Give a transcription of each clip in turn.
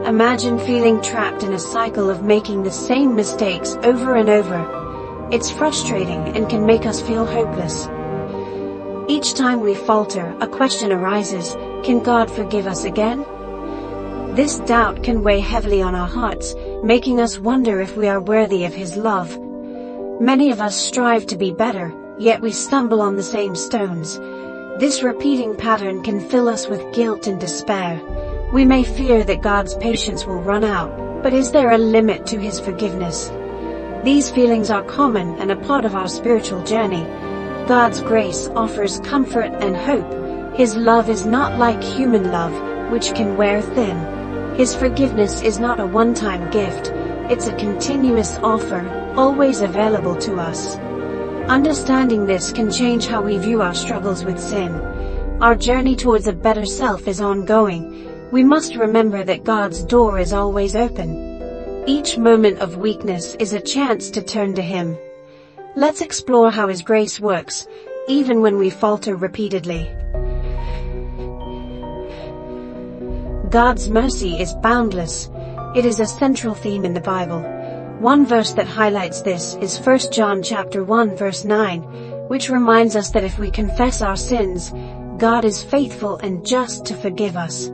Imagine feeling trapped in a cycle of making the same mistakes over and over. It's frustrating and can make us feel hopeless. Each time we falter, a question arises: can God forgive us again? This doubt can weigh heavily on our hearts, making us wonder if we are worthy of His love. Many of us strive to be better, yet we stumble on the same stones. This repeating pattern can fill us with guilt and despair. We may fear that God's patience will run out, but is there a limit to His forgiveness? These feelings are common and a part of our spiritual journey. God's grace offers comfort and hope. His love is not like human love, which can wear thin. His forgiveness is not a one-time gift. It's a continuous offer, always available to us. Understanding this can change how we view our struggles with sin. Our journey towards a better self is ongoing. We must remember that God's door is always open. Each moment of weakness is a chance to turn to Him. Let's explore how His grace works, even when we falter repeatedly. God's mercy is boundless. It is a central theme in the Bible. One verse that highlights this is 1 John chapter 1 verse 9, which reminds us that if we confess our sins, God is faithful and just to forgive us.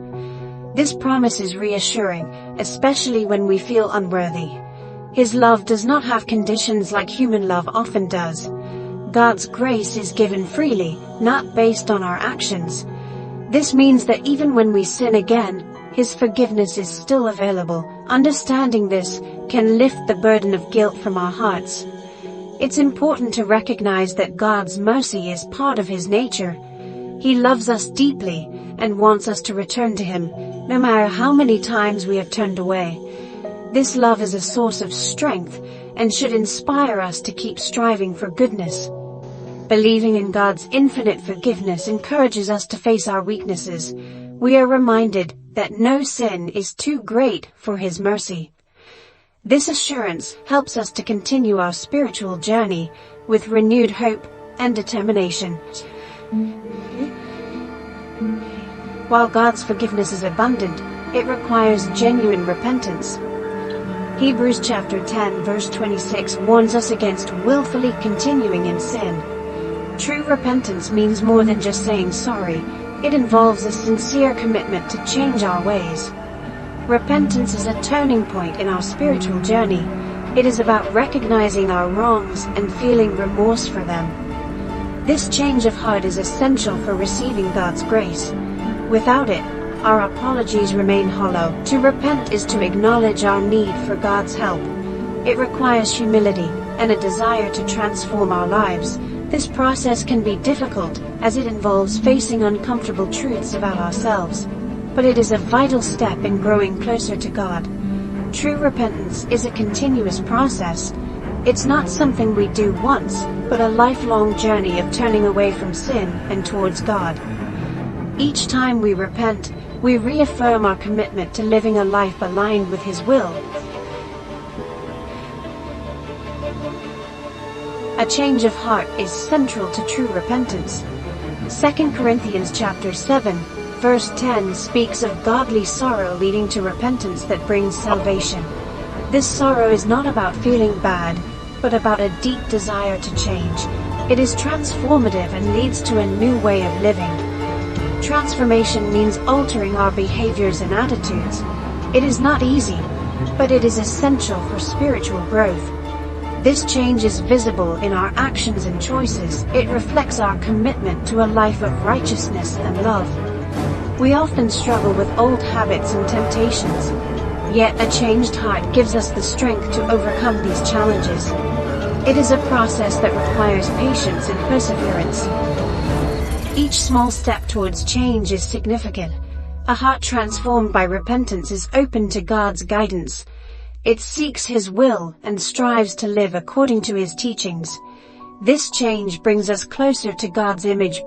This promise is reassuring, especially when we feel unworthy. His love does not have conditions like human love often does. God's grace is given freely, not based on our actions. This means that even when we sin again, His forgiveness is still available. Understanding this can lift the burden of guilt from our hearts. It's important to recognize that God's mercy is part of His nature. He loves us deeply and wants us to return to Him, no matter how many times we have turned away. This love is a source of strength and should inspire us to keep striving for goodness. Believing in God's infinite forgiveness encourages us to face our weaknesses. We are reminded that no sin is too great for His mercy. This assurance helps us to continue our spiritual journey with renewed hope and determination. While God's forgiveness is abundant, it requires genuine repentance. Hebrews chapter 10 verse 26 warns us against willfully continuing in sin. True repentance means more than just saying sorry. It involves a sincere commitment to change our ways. Repentance is a turning point in our spiritual journey. It is about recognizing our wrongs and feeling remorse for them. This change of heart is essential for receiving God's grace. Without it, our apologies remain hollow. To repent is to acknowledge our need for God's help. It requires humility and a desire to transform our lives. This process can be difficult, as it involves facing uncomfortable truths about ourselves. But it is a vital step in growing closer to God. True repentance is a continuous process. It's not something we do once, but a lifelong journey of turning away from sin and towards God. Each time we repent, we reaffirm our commitment to living a life aligned with His will. A change of heart is central to true repentance. 2 Corinthians chapter 7, verse 10 speaks of godly sorrow leading to repentance that brings salvation. This sorrow is not about feeling bad, but about a deep desire to change. It is transformative and leads to a new way of living. Transformation means altering our behaviors and attitudes. It is not easy, but it is essential for spiritual growth. This change is visible in our actions and choices. It reflects our commitment to a life of righteousness and love. We often struggle with old habits and temptations, yet a changed heart gives us the strength to overcome these challenges. It is a process that requires patience and perseverance. Each small step towards change is significant. A heart transformed by repentance is open to God's guidance. It seeks His will and strives to live according to His teachings. This change brings us closer to God's image,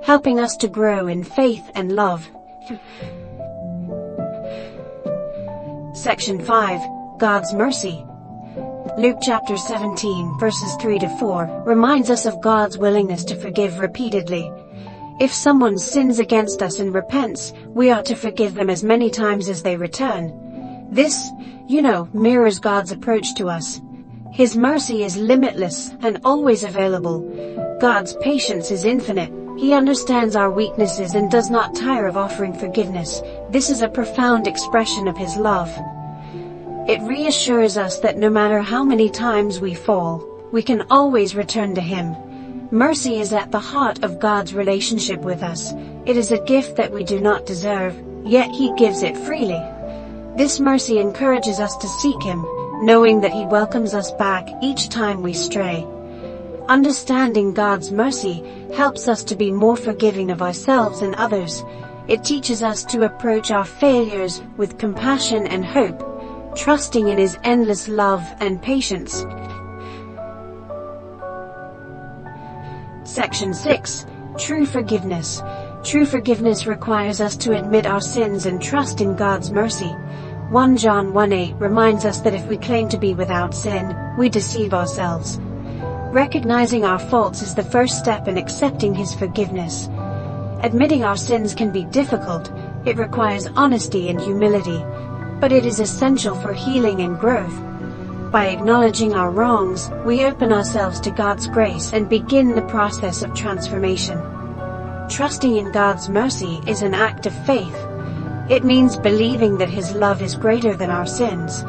helping us to grow in faith and love. Section 5. God's mercy. Luke chapter 17 verses 3 to 4 reminds us of God's willingness to forgive repeatedly. If someone sins against us and repents, we are to forgive them as many times as they return. This, mirrors God's approach to us. His mercy is limitless and always available. God's patience is infinite. He understands our weaknesses and does not tire of offering forgiveness. This is a profound expression of His love. It reassures us that no matter how many times we fall, we can always return to Him. Mercy is at the heart of God's relationship with us. It is a gift that we do not deserve, yet He gives it freely. This mercy encourages us to seek Him, knowing that He welcomes us back each time we stray. Understanding God's mercy helps us to be more forgiving of ourselves and others. It teaches us to approach our failures with compassion and hope, trusting in His endless love and patience. Section 6. True forgiveness. True forgiveness requires us to admit our sins and trust in God's mercy. 1 John 1:8 reminds us that if we claim to be without sin, we deceive ourselves. Recognizing our faults is the first step in accepting His forgiveness. Admitting our sins can be difficult. It requires honesty and humility, but it is essential for healing and growth. By acknowledging our wrongs, we open ourselves to God's grace and begin the process of transformation. Trusting in God's mercy is an act of faith. It means believing that His love is greater than our sins.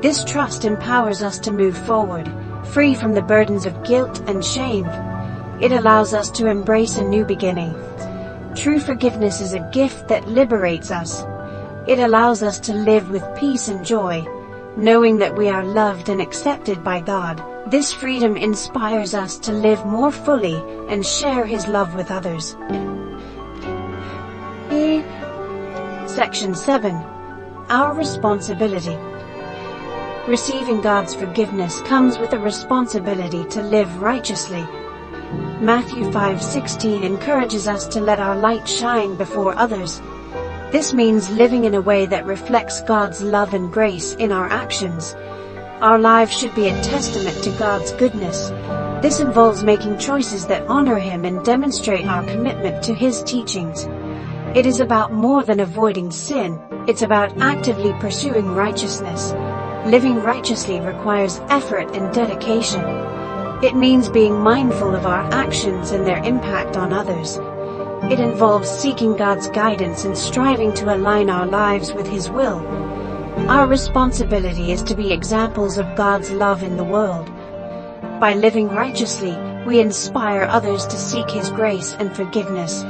This trust empowers us to move forward, free from the burdens of guilt and shame. It allows us to embrace a new beginning. True forgiveness is a gift that liberates us. It allows us to live with peace and joy, knowing that we are loved and accepted by God. This freedom inspires us to live more fully and share His love with others. Section 7. Our responsibility. Receiving God's forgiveness comes with a responsibility to live righteously. Matthew 5:16 encourages us to let our light shine before others. This means living in a way that reflects God's love and grace in our actions. Our lives should be a testament to God's goodness. This involves making choices that honor Him and demonstrate our commitment to His teachings. It is about more than avoiding sin. It's about actively pursuing righteousness. Living righteously requires effort and dedication. It means being mindful of our actions and their impact on others. It involves seeking God's guidance and striving to align our lives with His will. Our responsibility is to be examples of God's love in the world. By living righteously, we inspire others to seek His grace and forgiveness.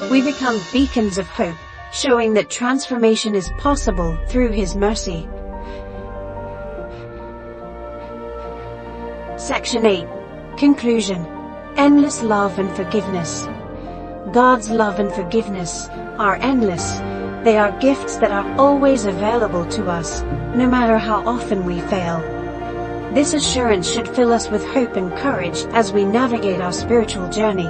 We become beacons of hope, showing that transformation is possible through His mercy. Section 8. Conclusion. Endless love and forgiveness. God's love and forgiveness are endless. They are gifts that are always available to us, no matter how often we fail. This assurance should fill us with hope and courage as we navigate our spiritual journey.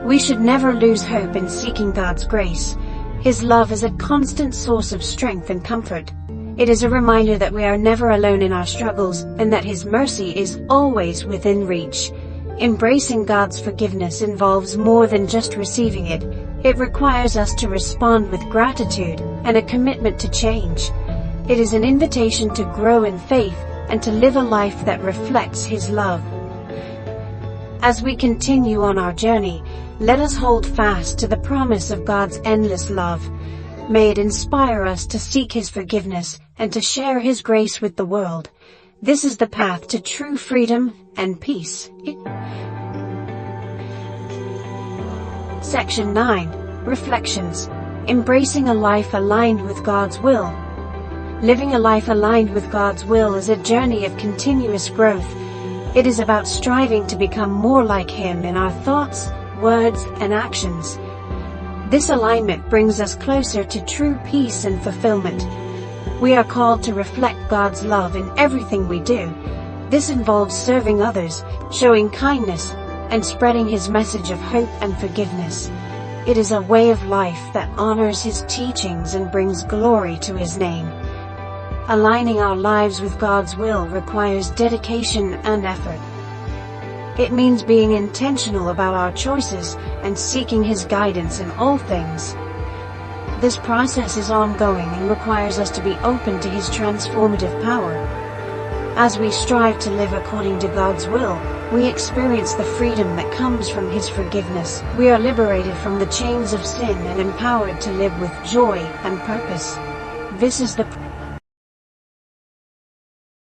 We should never lose hope in seeking God's grace. His love is a constant source of strength and comfort. It is a reminder that we are never alone in our struggles and that His mercy is always within reach. Embracing God's forgiveness involves more than just receiving it. It requires us to respond with gratitude and a commitment to change. It is an invitation to grow in faith and to live a life that reflects His love. As we continue on our journey, let us hold fast to the promise of God's endless love. May it inspire us to seek His forgiveness and to share His grace with the world. This is the path to true freedom and peace. Section 9. Reflections. Embracing a life aligned with God's will. Living a life aligned with God's will is a journey of continuous growth. It is about striving to become more like Him in our thoughts, words, and actions. This alignment brings us closer to true peace and fulfillment. We are called to reflect God's love in everything we do. This involves serving others, showing kindness, and spreading His message of hope and forgiveness. It is a way of life that honors His teachings and brings glory to His name. Aligning our lives with God's will requires dedication and effort. It means being intentional about our choices and seeking His guidance in all things. This process is ongoing and requires us to be open to His transformative power. As we strive to live according to God's will, we experience the freedom that comes from His forgiveness. We are liberated from the chains of sin and empowered to live with joy and purpose. This is the